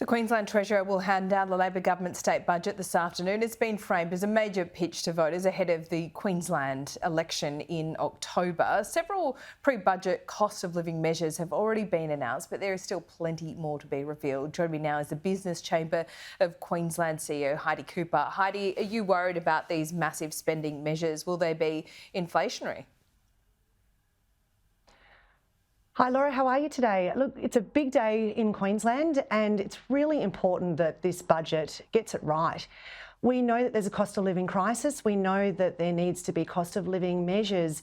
The Queensland Treasurer will hand down the Labor government state budget this afternoon. It's been framed as a major pitch to voters ahead of the Queensland election in October. Several pre-budget cost of living measures have already been announced, but there is still plenty more to be revealed. Joining me now is the Business Chamber of Queensland CEO Heidi Cooper. Heidi, are you worried about these massive spending measures? Will they be inflationary? Hi Laura, how are you today? Look, it's a big day in Queensland and it's really important that this budget gets it right. We know that there's a cost of living crisis. We know that there needs to be cost of living measures.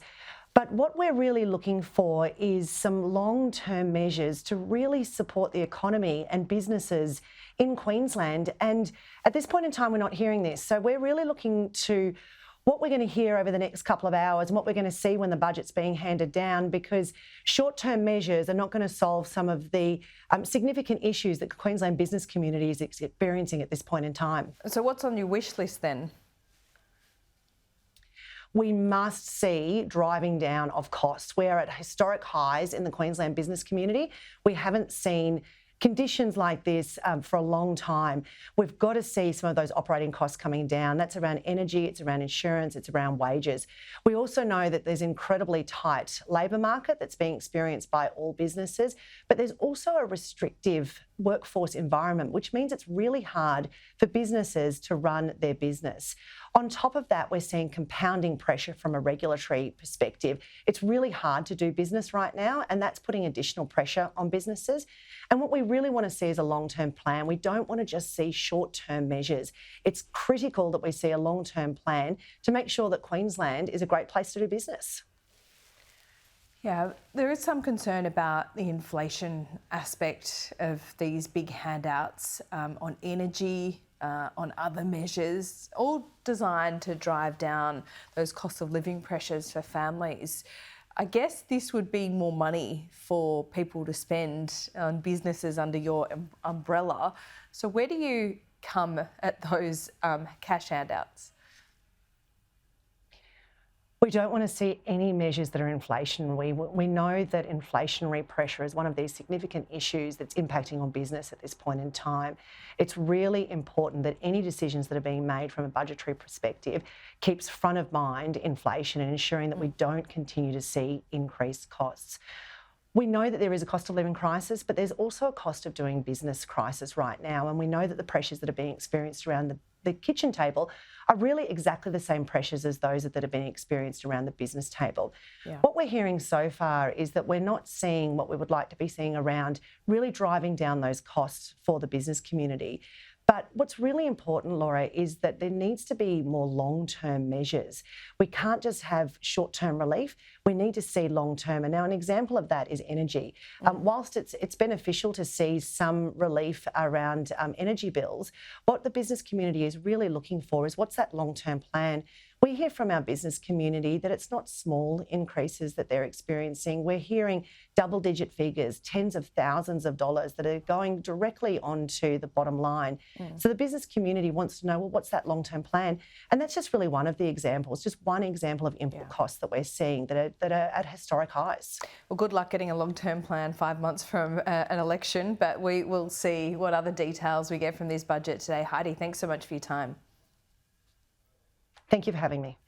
But what we're really looking for is some long-term measures to really support the economy and businesses in Queensland. And at this point in time, we're not hearing this. So we're really looking to what we're going to hear over the next couple of hours and what we're going to see when the budget's being handed down, because short-term measures are not going to solve some of the significant issues that the Queensland business community is experiencing at this point in time. So what's on your wish list then? We must see driving down of costs. We are at historic highs in the Queensland business community. We haven't seen conditions like this for a long time. We've got to see some of those operating costs coming down. That's around energy, it's around insurance, it's around wages. We also know that there's an incredibly tight labour market that's being experienced by all businesses, but there's also a restrictive workforce environment, which means it's really hard for businesses to run their business. On top of that, we're seeing compounding pressure from a regulatory perspective. It's really hard to do business right now, and that's putting additional pressure on businesses. And what we really want to see is a long-term plan. We don't want to just see short-term measures. It's critical that we see a long-term plan to make sure that Queensland is a great place to do business. Yeah, there is some concern about the inflation aspect of these big handouts on energy, on other measures, all designed to drive down those cost of living pressures for families. I guess this would be more money for people to spend on businesses under your umbrella. So where do you come at those cash handouts? We don't want to see any measures that are inflationary. We know that inflationary pressure is one of these significant issues that's impacting on business at this point in time. It's really important that any decisions that are being made from a budgetary perspective keeps front of mind inflation and ensuring that we don't continue to see increased costs. We know that there is a cost of living crisis, but there's also a cost of doing business crisis right now. And we know that the pressures that are being experienced around the kitchen table are really exactly the same pressures as those that are being experienced around the business table. Yeah. What we're hearing so far is that we're not seeing what we would like to be seeing around really driving down those costs for the business community. But what's really important, Laura, is that there needs to be more long-term measures. We can't just have short-term relief. We need to see long-term. And now an example of that is energy. Whilst it's beneficial to see some relief around energy bills, what the business community is really looking for is what's that long-term plan. We hear from our business community that it's not small increases that they're experiencing. We're hearing double-digit figures, tens of thousands of dollars that are going directly onto the bottom line. So the business community wants to know, well, what's that long-term plan? And that's just really one of the examples, just one example of input costs that we're seeing that are at historic highs. Well, good luck getting a long-term plan 5 months from an election, but we will see what other details we get from this budget today. Heidi, thanks so much for your time. Thank you for having me.